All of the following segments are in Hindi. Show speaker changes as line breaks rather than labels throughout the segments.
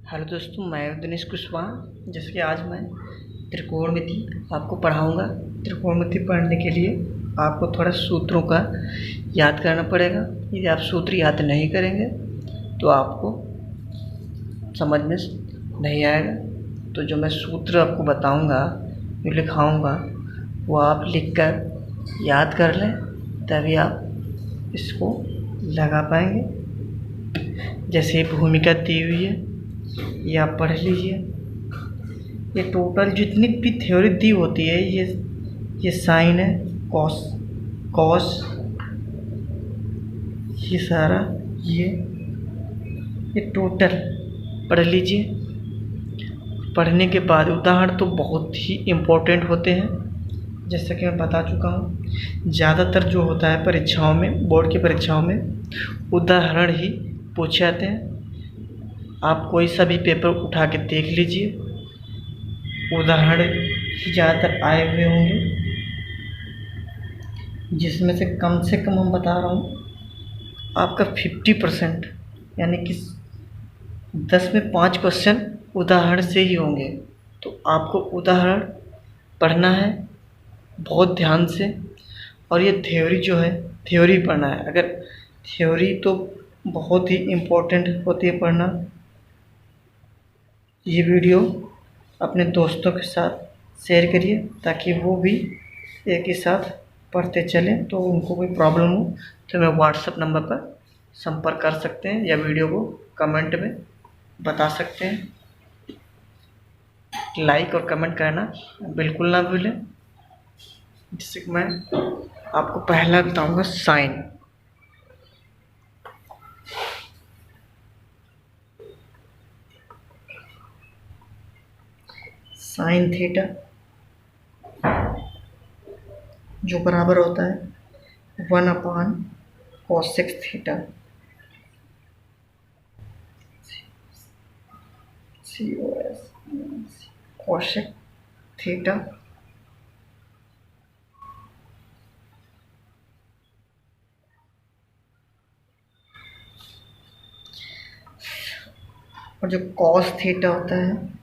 हेलो दोस्तों, मैं दिनेश कुशवाहा। जैसे कि आज मैं त्रिकोणमिति आपको पढ़ाऊँगा। त्रिकोणमिति पढ़ने के लिए आपको थोड़ा सूत्रों का याद करना पड़ेगा। यदि आप सूत्र याद नहीं करेंगे तो आपको समझ में नहीं आएगा। तो जो मैं सूत्र आपको बताऊँगा, जो लिखाऊँगा, वो आप लिखकर याद कर लें, तभी आप इसको लगा पाएंगे। जैसे भूमिका दी हुई है, ये आप पढ़ लीजिए। ये टोटल जितनी भी थ्योरी दी होती है, ये साइन है, कॉस ये सारा ये टोटल पढ़ लीजिए। पढ़ने के बाद उदाहरण तो बहुत ही इम्पोर्टेंट होते हैं। जैसा कि मैं बता चुका हूँ, ज़्यादातर जो होता है परीक्षाओं में, बोर्ड की परीक्षाओं में उदाहरण ही पूछे जाते हैं। आप कोई सा भी पेपर उठा के देख लीजिए, उदाहरण ही ज़्यादातर आए हुए होंगे, जिसमें से कम हम बता रहा हूँ आपका 50% यानी कि 10 में 5 क्वेश्चन उदाहरण से ही होंगे। तो आपको उदाहरण पढ़ना है बहुत ध्यान से। और ये थ्योरी जो है, थ्योरी पढ़ना है। अगर थ्योरी तो बहुत ही इम्पोर्टेंट होती है पढ़ना। ये वीडियो अपने दोस्तों के साथ शेयर करिए ताकि वो भी एक ही साथ पढ़ते चलें। तो उनको कोई प्रॉब्लम हो तो मैं व्हाट्सएप नंबर पर संपर्क कर सकते हैं या वीडियो को कमेंट में बता सकते हैं। लाइक और कमेंट करना बिल्कुल ना भूलें। जिससे कि मैं आपको पहला बताऊंगा साइन। साइन थीटा जो बराबर होता है 1/cos थीटा, cosec थीटा और जो cos थीटा होता है,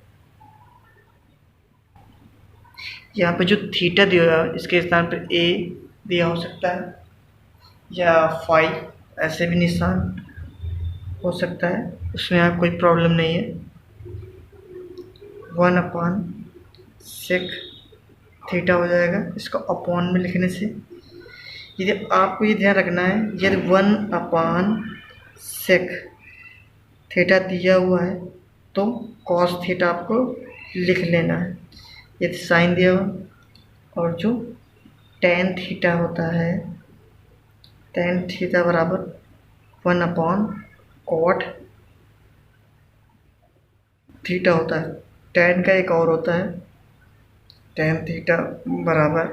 यहाँ पे जो थीटा दिया हुआ है इसके स्थान पर a दिया हो सकता है या फाई, ऐसे भी निशान हो सकता है, उसमें आप कोई प्रॉब्लम नहीं है। 1/sec थीटा हो जाएगा। इसको अपॉन में लिखने से यदि आपको ये ध्यान रखना है, यदि 1/sec थीटा दिया हुआ है तो कॉस थीटा आपको लिख लेना है। यदि साइन दिया हुआ और जो टेन थीटा होता है, टेन थीटा बराबर 1/cot थीटा होता है। टेन का एक और होता है, टेन थीटा बराबर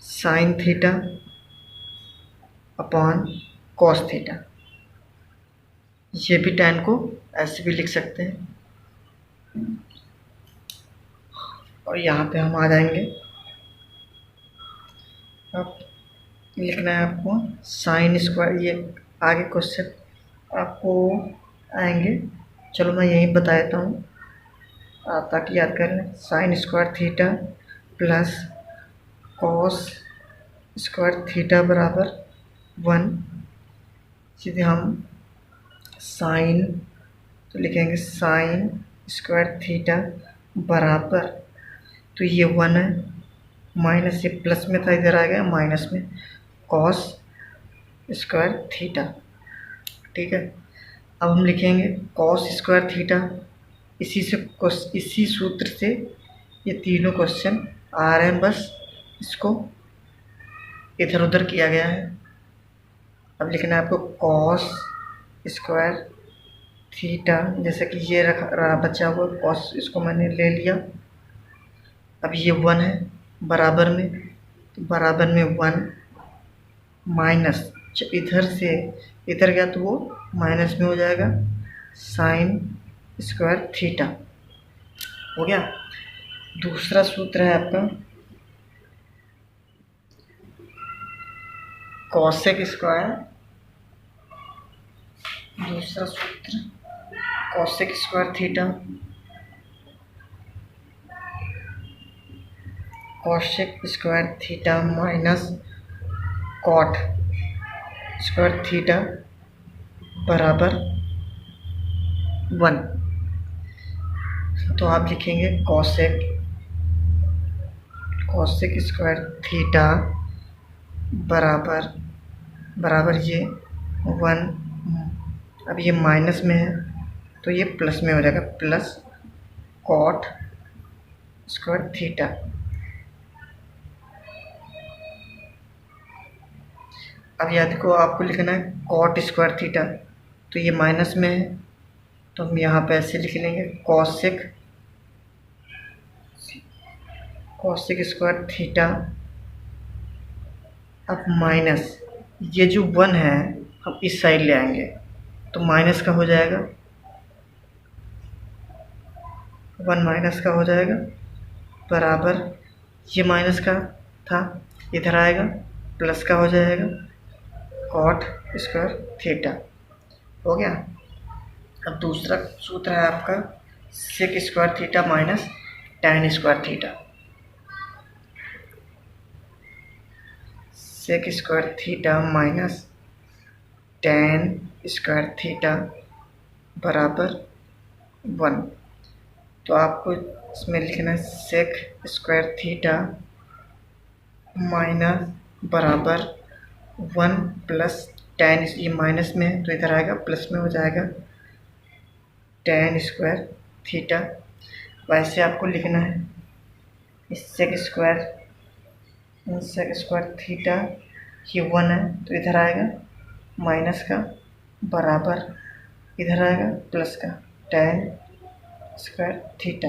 sine theta upon cos theta. ये भी टेन को ऐसे भी लिख सकते हैं। और यहाँ पे हम आ जाएंगे, अब लिखना है आपको साइन स्क्वायर। ये आगे क्वेश्चन आपको आएंगे, चलो मैं यही बता देता हूँ ताकि याद कर लें। Sine square theta plus cos square theta बराबर 1। सीधे हम साइन तो लिखेंगे साइन स्क्वायर थीटा बराबर, तो ये 1 है, माइनस ये प्लस में था, इधर आ गया माइनस में, कॉस स्क्वायर थीटा। ठीक है, अब हम लिखेंगे कॉस स्क्वायर थीटा। इसी सूत्र से ये तीनों क्वेश्चन आ रहे हैं, बस इसको इधर उधर किया गया है। अब लिखना है आपको कॉस स्क्वायर थीटा, जैसे कि ये रहा बचा हुआ कॉस, इसको मैंने ले लिया। अब ये 1 है बराबर में, तो बराबर में 1 माइनस, जब इधर से इधर गया तो वो माइनस में हो जाएगा, साइन स्क्वायर थीटा हो गया। दूसरा सूत्र है आपका कॉसेक स्क्वायर। दूसरा सूत्र cosec square theta, cosec square theta minus cot square theta बराबर 1। तो आप लिखेंगे कॉसेक स्क्वायर थीटा बराबर ये 1। अब ये माइनस में है तो ये प्लस में हो जाएगा, प्लस कॉट स्क्वायर थीटा। अब याद को आपको लिखना है कॉट स्क्वायर थीटा, तो ये माइनस में है तो हम यहाँ पे ऐसे लिख लेंगे कॉसेक स्क्वायर थीटा। अब माइनस ये जो 1 है हम इस साइड ले आएंगे तो माइनस का हो जाएगा, 1 माइनस का हो जाएगा बराबर ये माइनस का था इधर आएगा प्लस का हो जाएगा कॉट स्क्वायर थीटा। हो गया। अब दूसरा सूत्र है आपका sec square theta minus tan square theta. Sec square theta minus tan square theta बराबर 1। तो आपको इसमें लिखना है सेक स्क्वायर थीटा माइनस बराबर 1 प्लस टैन, ये माइनस में है तो इधर आएगा प्लस में हो जाएगा टैन स्क्वायर थीटा। वैसे आपको लिखना है सेक स्क्वायर थीटा, ये 1 है तो इधर आएगा माइनस का बराबर इधर आएगा प्लस का टैन स्क्वायर थीटा।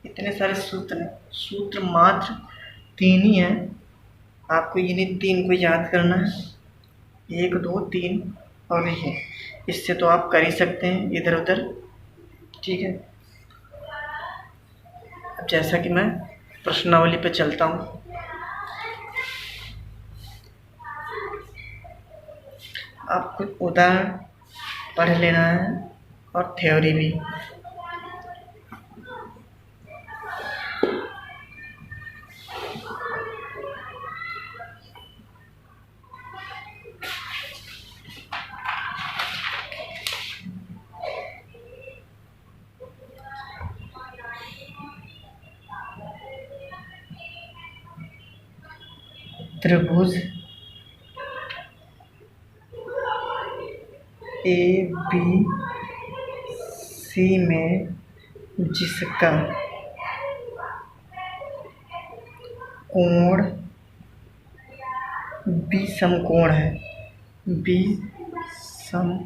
इतने सारे सूत्र मात्र 3 ही हैं, आपको इन्हीं 3 को याद करना है, 1 2 3 और ये, इससे तो आप कर ही सकते हैं इधर उधर। ठीक है। अब जैसा कि मैं प्रश्नावली पे चलता हूँ, आपको उदाहरण पढ़ लेना है और थ्योरी भी। त्रिभुज ABC में जिसका कोण विषमकोण है, विषमकोण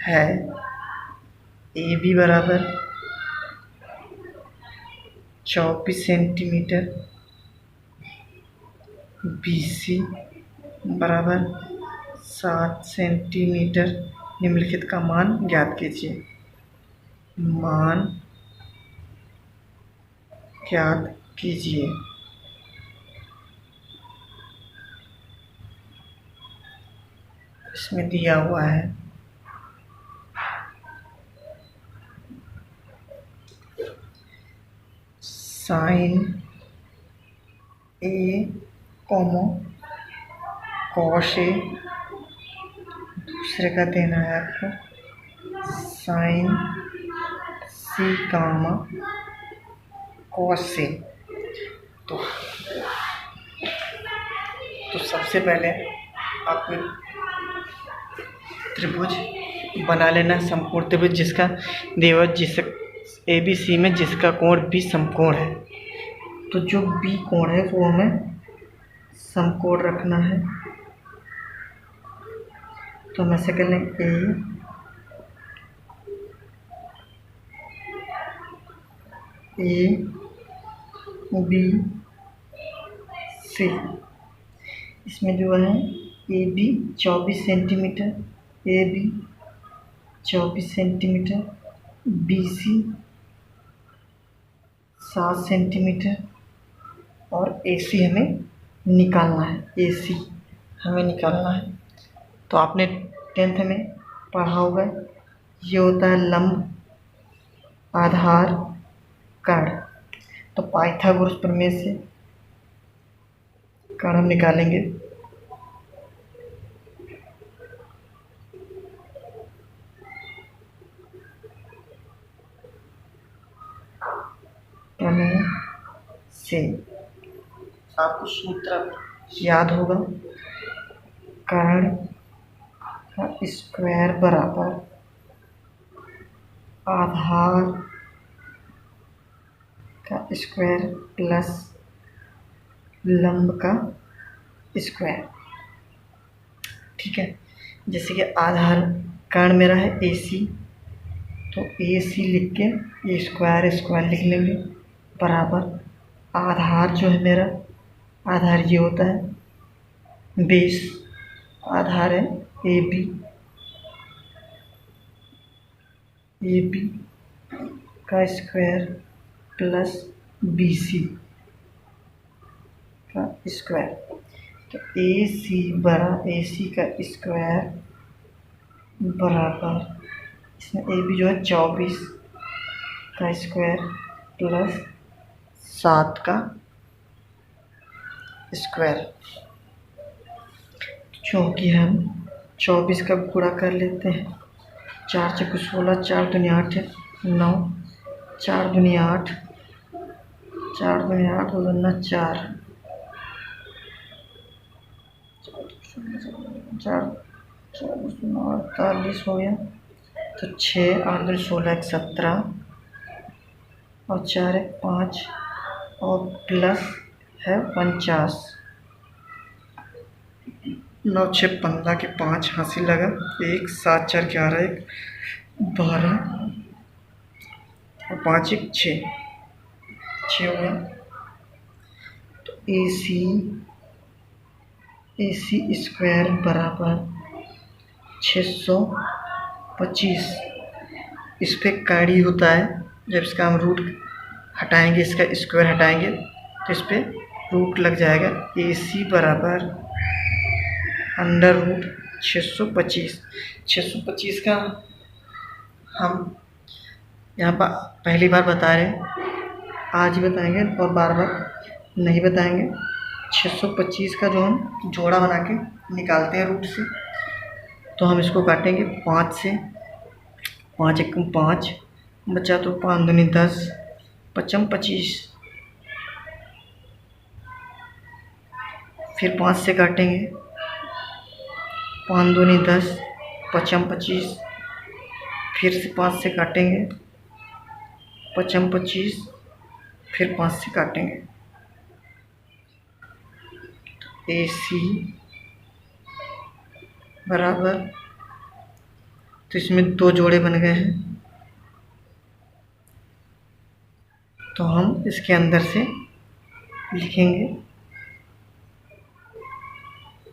है, AB बराबर 24 सेंटीमीटर, BC बराबर 7 सेंटीमीटर। निम्नलिखित का मान ज्ञात कीजिए। मान ज्ञात कीजिए। इसमें दिया हुआ है साइन A कॉस A, दूसरे का देना है आपको साइन C कॉस C। तो सबसे पहले आपको त्रिभुज बना लेना, समकोण त्रिभुज जिसका देवा जिस ABC में जिसका कोण भी समकोण है। तो जो B कोण है वो हमें समकोण रखना है, तो हम ऐसे कर लें ABC। इसमें जो है AB 24 centimetre, AB 24 centimetre, BC 7 centimetre और AC हमें निकालना है। AC हमें निकालना है। तो आपने 10th में पढ़ा होगा। ये होता है लंब आधार कर्ण। तो पाइथागोरस प्रमेय से कर्ण हम निकालेंगे। प्रमेय से आपको सूत्र याद होगा, कर्ण का स्क्वायर बराबर आधार का स्क्वायर प्लस लंब का स्क्वायर। ठीक है, जैसे कि आधार कर्ण मेरा है AC, तो AC लिख के ये स्क्वायर स्क्वायर लिख लेंगे बराबर आधार जो है मेरा, आधार ये होता है 20, आधार है AB का स्क्वायर प्लस BC का स्क्वायर। तो AC का स्क्वायर बराबर, इसमें AB जो है 24 का स्क्वायर प्लस 7 का स्क्वायर। क्योंकि हम 24 का गुणा कर लेते हैं, 4 चौके 16, 4 दूनी 8 9, 4 दूनी 8, 4 दूनी 8 दूना 4, 4 48 हो गया। तो 6 8 दूनी 16 17 और 4 1 5 और प्लस है 49, 9 6 15 के 5 हासिल लगा, 1 7 4 11 1 12 और 5 1 6 हो गया। तो AC स्क्वायर बराबर 625। इस पर कार्य होता है, जब इसका हम रूट हटाएंगे, इसका स्क्वायर हटाएंगे तो इस पर रूट लग जाएगा। AC बराबर अंडर रूट 625 का हम यहाँ पर पहली बार बता रहे हैं, आज ही बताएंगे और बार बार नहीं बताएंगे। 625 का जो हम जोड़ा बना के निकालते हैं रूट से, तो हम इसको काटेंगे 5 से, 5 1 5 बचा, तो 5 दूनी 10 पचम 25, फिर 5 से काटेंगे, 5 दूनी 10 पचम 25, फिर से 5 से काटेंगे, पचम 25, फिर 5 से काटेंगे। AC बराबर, तो इसमें 2 जोड़े बन गए हैं, तो हम इसके अंदर से लिखेंगे।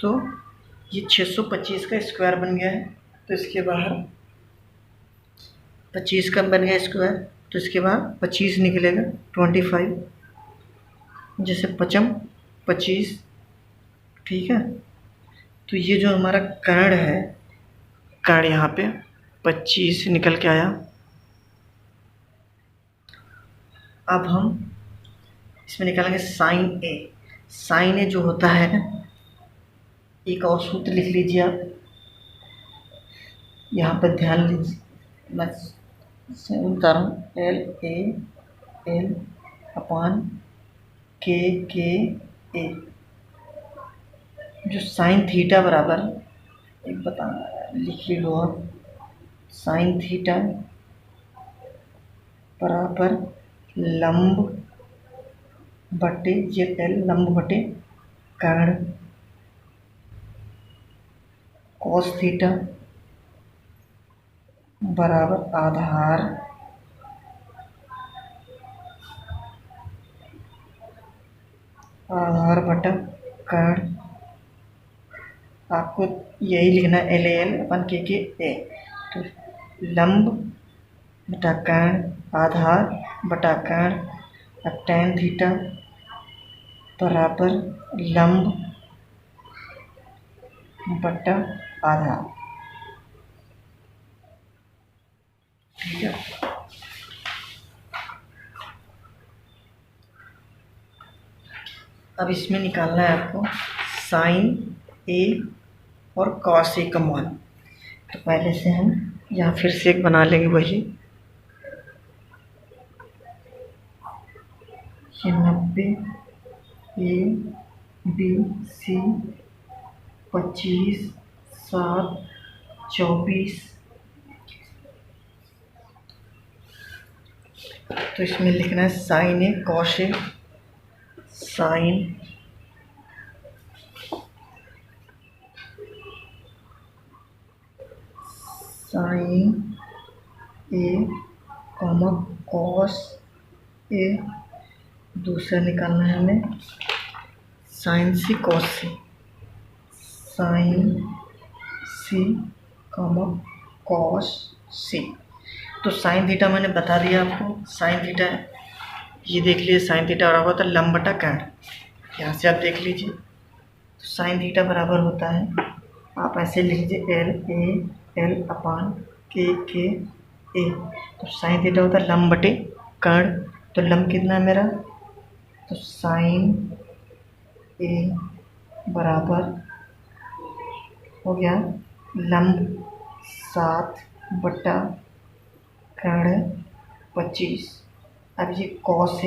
तो ये 625 का स्क्वायर बन गया है, तो इसके बाहर 25 का बन गया स्क्वायर, तो इसके बाद 25 निकलेगा 25, जैसे पचम 25। ठीक है, तो ये जो हमारा कर्ण है, कर्ण यहाँ पे 25 निकल के आया। अब हम इसमें निकालेंगे साइन A। साइन A जो होता है, एक और सूत्र लिख लीजिए आप, यहाँ पर ध्यान लीजिए, मैं बता रहा हूँ, LA L अपान KA। जो साइन थीटा बराबर, एक बताना लिख लो आप, साइन थीटा बराबर लंब बटे ये L, लंब बटे कर्ण, कॉस थीटा बराबर आधार बटा कर्ण। आपको यही लिखना है, LAL अपन KA। तो लंब बटा कर्ण आधार बटा कर्ण, अब tan थीटा बराबर लंब बटा आधार। है। अब इसमें निकालना है आपको साइन ए और कॉस ए का मान। तो पहले से हम यहाँ फिर से एक बना लेंगे वही, ये 90 ए बी सी 25 7 24। तो इसमें लिखना है sign A cos A, sign A comma cos A. दूसरा निकालना है हमें साइन सी कॉस सी, साइन सी कॉमा कॉस सी। तो साइन थीटा मैंने बता दिया आपको, साइन थीटा ये देख लीजिए, साइन थीटा बराबर होता है लंब बटा कर्ण। यहाँ से आप देख लीजिए, तो साइन थीटा बराबर होता है, आप ऐसे लिख लीजिए एल अपान के ए। तो साइन थीटा होता है लंब बटे कर्ण। तो लंब कितना है मेरा, तो साइन ए बराबर हो गया लंब 7 बटा कर्ण 25। अब ये कॉस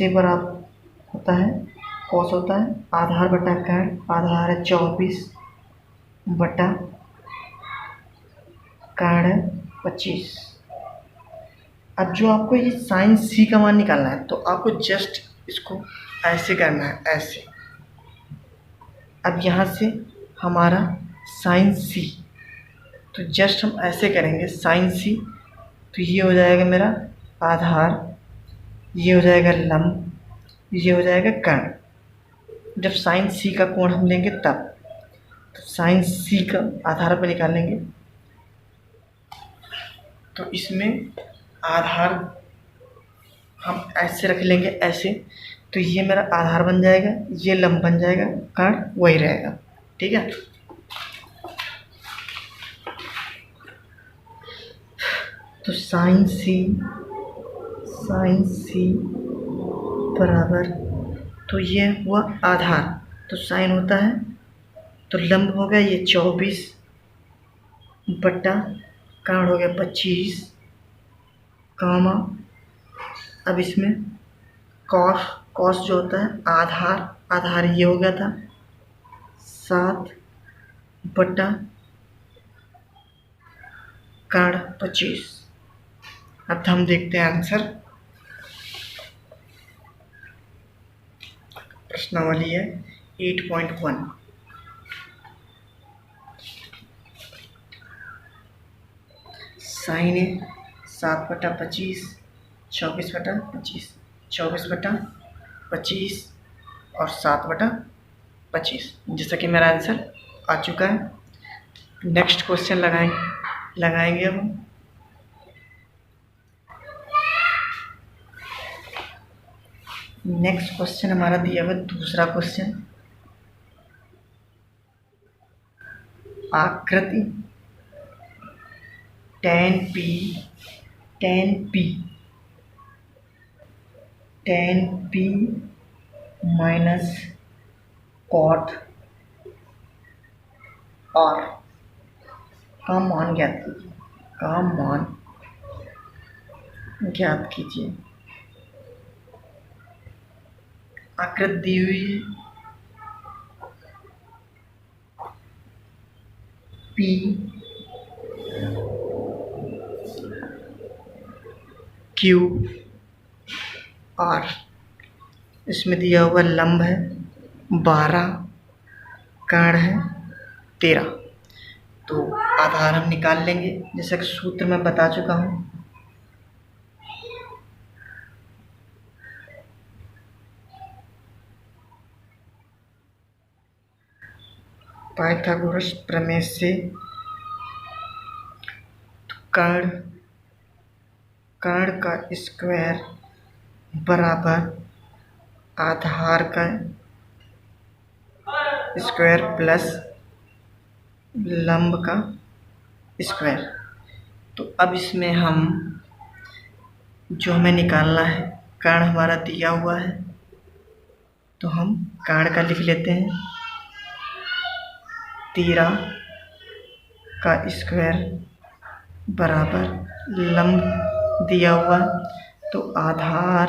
ए बराबर होता है, कॉस होता है आधार बटा कर्ण, आधार है 24 बटा कर्ण 25। अब जो आपको ये साइन सी का मान निकालना है, तो आपको जस्ट इसको ऐसे करना है, ऐसे। अब यहाँ से हमारा साइन सी, तो जस्ट हम ऐसे करेंगे साइन सी। तो ये हो जाएगा मेरा आधार, ये हो जाएगा लंब, ये हो जाएगा कर्ण। जब साइन सी का कोण हम लेंगे तब, तो साइन सी का आधार पर निकालेंगे। तो इसमें आधार हम ऐसे रख लेंगे, ऐसे। तो ये मेरा आधार बन जाएगा, ये लंब बन जाएगा, कर्ण वही रहेगा। ठीक है। तो साइन सी बराबर, तो ये हुआ आधार, तो साइन होता है, तो लंब हो गया ये 24 बटा कर्ण हो गया 25 कामा। अब इसमें कॉस जो होता है आधार ये हो गया था 7 बटा कर्ण 25। अब हम देखते हैं आंसर। प्रश्नावली है 8.1। साइन ए 7 बटा 25 24 बटा 25, 24 बटा 25 और 7 बटा 25, जैसा कि मेरा आंसर आ चुका है। नेक्स्ट क्वेश्चन लगाएंगे अब हम। नेक्स्ट क्वेश्चन हमारा दिया हुआ दूसरा क्वेश्चन, आकृति tan p minus cot r का मान ज्ञात कीजिए। आकृति दी हुई है, P Q R, इसमें दिया हुआ लंब है 12, कर्ण है 13। तो आधार हम निकाल लेंगे, जैसा कि सूत्र मैं बता चुका हूँ। पाइथागोरस प्रमेय से कर्ण का स्क्वायर बराबर आधार का स्क्वायर प्लस लंब का स्क्वायर। तो अब इसमें हम जो हमें निकालना है, कर्ण हमारा दिया हुआ है, तो हम कर्ण का लिख लेते हैं। 13 का स्क्वायर बराबर लंब दिया हुआ, तो आधार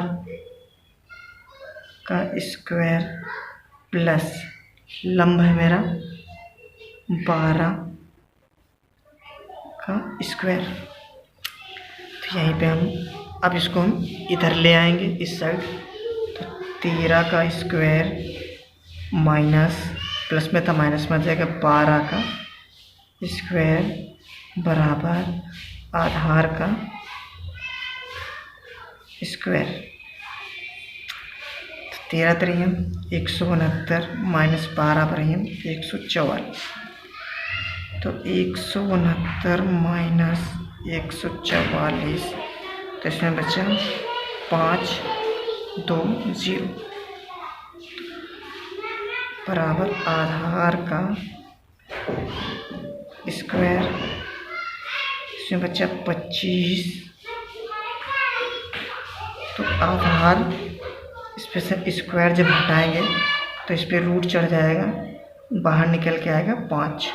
का स्क्वायर प्लस लंब है मेरा 12 का स्क्वायर। तो यहीं पे हम अब इसको हम इधर ले आएंगे इस साइड। तो 13 का स्क्वायर माइनस, प्लस में था माइनस में आ जाएगा, 12 का स्क्वायर बराबर आधार का स्क्वायर। तो 13 त्रियम 169 माइनस 12 परियम 144। तो 169 माइनस 144, तो इसमें बचा 520 बराबर आधार का स्क्वायर, इसमें बचा 25। तो आधार, इस पे से स्क्वायर जब हटाएंगे तो इस पर रूट चढ़ जाएगा, बाहर निकल के आएगा 5।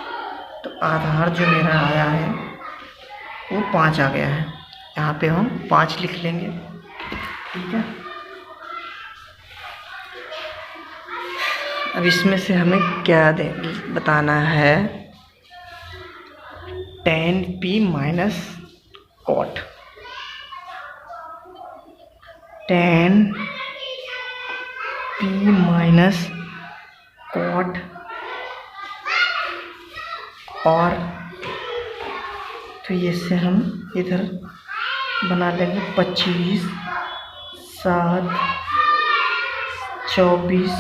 तो आधार जो मेरा आया है वो 5 आ गया है। यहाँ पे हम 5 लिख लेंगे, ठीक है। अब इसमें से हमें क्या बताना है, tan p minus cot. tan p minus cot और तो ये से हम इधर बना लेंगे 25, 7, 24,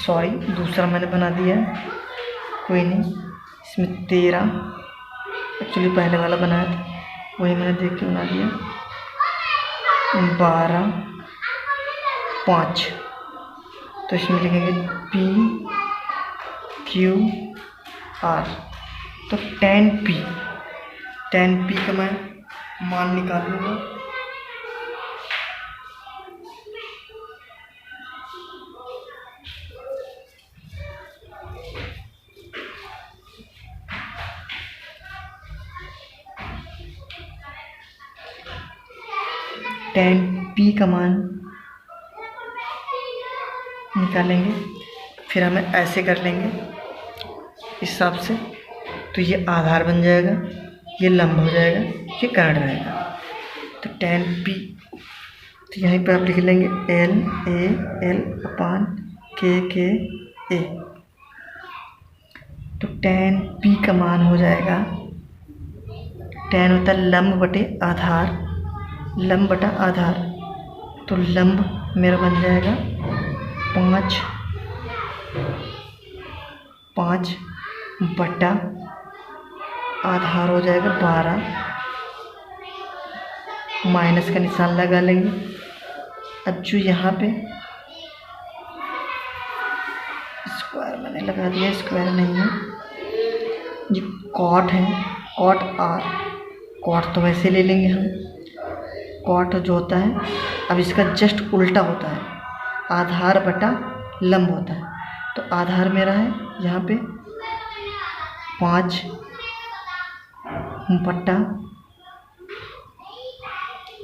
सॉरी दूसरा मैंने बना दिया है, कोई नहीं। इसमें 13 एक्चुअली पहले वाला बनाया था, वही मैंने देख के बना दिया। 12, 5, तो इसमें लिखेंगे P Q R। तो tan P का मैं मान निकाल लूँगा। tan p का मान निकालेंगे, फिर हमें ऐसे कर लेंगे इस हिसाब से। तो ये आधार बन जाएगा, ये लंब हो जाएगा, ये कर्ण रहेगा। तो tan p, तो यहीं पे आप लिख लेंगे L A L upon K A। तो tan p का मान हो जाएगा, tan होता है लंब बटे आधार, लंब बटा आधार। तो लंब मेरा बन जाएगा 5 बटा आधार हो जाएगा 12, माइनस का निशान लगा लेंगे। अब जो यहाँ पे स्क्वायर मैंने लगा दिया, स्क्वायर नहीं है, ये कॉट है, कॉट आर, कॉट तो वैसे ले लेंगे हम। कॉट जो होता है, अब इसका जस्ट उल्टा होता है, आधार बटा लंब होता है। तो आधार मेरा है यहाँ पे 5 बटा,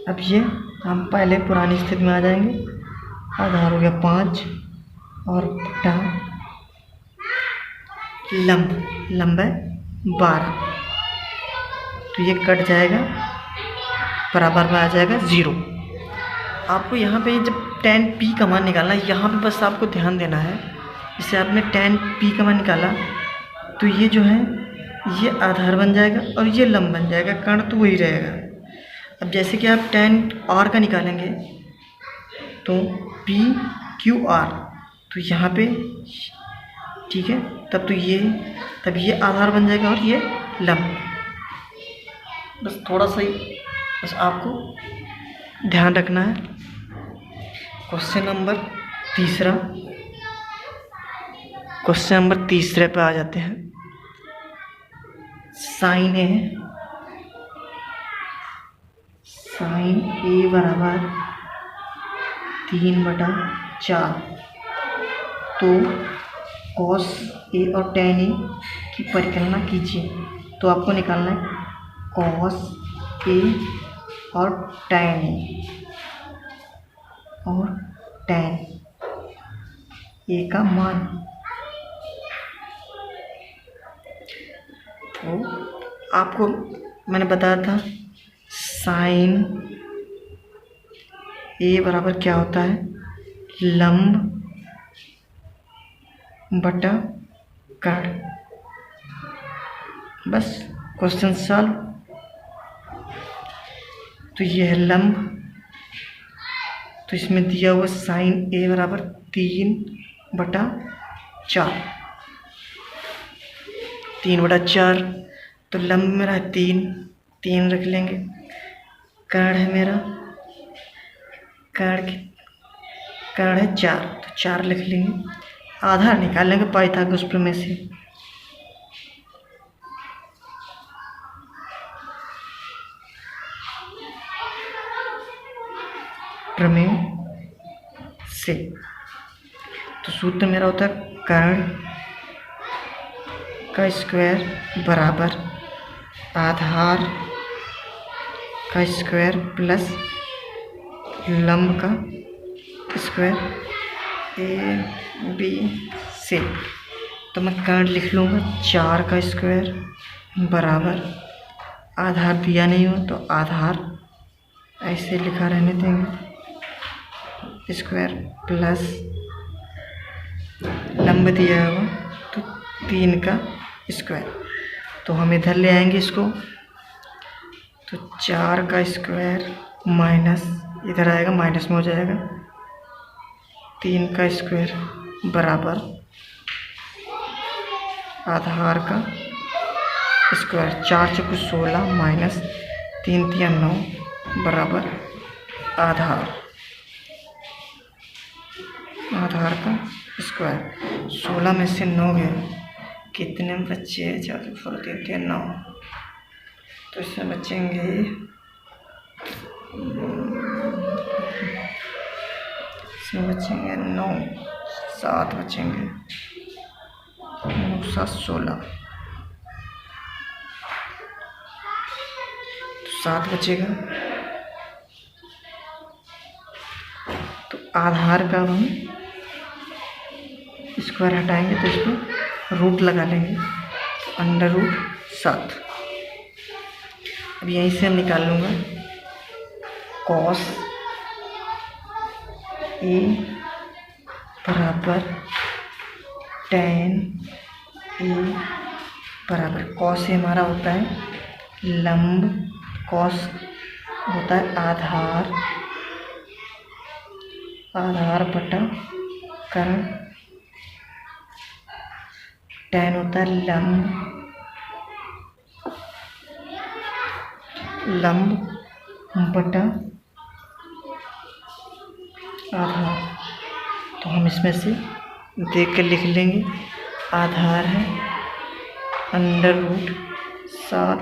अब ये हम पहले पुरानी स्थिति में आ जाएंगे। आधार हो गया 5 और बटा लंब है 12, तो ये कट जाएगा, बराबर में आ जाएगा 0। आपको यहाँ पे जब tan p का मान निकालना है, यहाँ पे बस आपको ध्यान देना है। जैसे आपने tan p का मान निकाला, तो ये जो है ये आधार बन जाएगा और ये लंब बन जाएगा, कर्ण तो वही रहेगा। अब जैसे कि आप tan r का निकालेंगे, तो p q r, तो यहाँ पे ठीक है, तब ये आधार बन जाएगा और ये लंब। बस थोड़ा सा ही बस आपको ध्यान रखना है। क्वेश्चन नंबर तीसरे पे आ जाते हैं। साइन ए बराबर 3/4। तो कॉस ए और टेन ए की परिकलना कीजिए। तो आपको निकालना है कॉस ए और टेन ए का मान। तो आपको मैंने बताया था साइन ए बराबर क्या होता है, लंब बटा कर्ण। बस क्वेश्चन सॉल्व। तो यह है लंब, तो इसमें दिया हुआ साइन ए बराबर 3/4। 3/4 तो लंब मेरा है 3 रख लेंगे। कर्ण है मेरा, कर्ण है 4, तो 4 लिख लेंगे। आधार निकाल लेंगे पाइथागोरस प्रमेय से। तो सूत्र मेरा होता है कर्ण का स्क्वायर बराबर आधार का स्क्वायर प्लस लंब का स्क्वायर ABC। तो मैं कर्ण लिख लूँगा 4 का स्क्वायर बराबर, आधार दिया नहीं हो तो आधार ऐसे लिखा रहने देंगे, स्क्वायर प्लस लंब दिया हुआ तो 3 का स्क्वायर। तो हम इधर ले आएंगे इसको, तो 4 का स्क्वायर माइनस इधर आएगा, माइनस में हो जाएगा 3 का स्क्वायर बराबर आधार का स्क्वायर। 4 चौके 16 माइनस 3 3 9 बराबर आधार का स्क्वायर। 16 में से 9 गए, कितने बच्चे? 4 3 3 9। तो इसमें बचेंगे 9, 7 बचेंगे, 9 7 16। तो 7 बचेगा। तो आधार का हम स्क्वायर हटाएंगे तो इसको रूट लगा लेंगे, √7। अब यहीं से हम निकाल लूँगा कॉस ए बराबर टेन ए बराबर, कॉस ए हमारा होता है लंब, कॉस होता है आधार बटा कर्ण, टेन होता है लंब बटा आधार। तो हम इसमें से देख कर लिख लेंगे, आधार है √7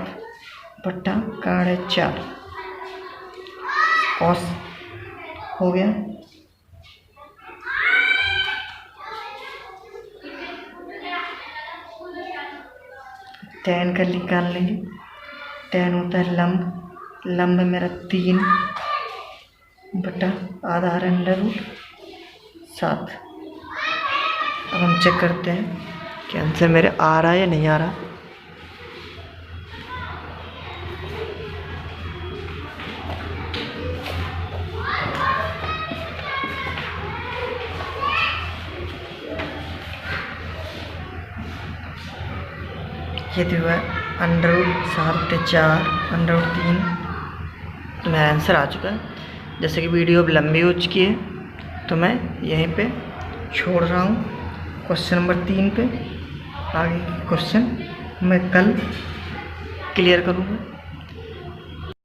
बटा कर्ण है 4, कॉस हो गया। टेन का निकाल लेंगे, टेन होता है लंब मेरा 3 बटा आधार √7। अब हम चेक करते हैं कि आंसर मेरे आ रहा है या नहीं आ रहा। ये जो है √7/4 √3। तो मेरा आंसर आ चुका है। जैसे कि वीडियो अब लंबी हो चुकी है तो मैं यहीं पे छोड़ रहा हूँ। क्वेश्चन नंबर 3 पे, आगे क्वेश्चन मैं कल क्लियर करूँगा।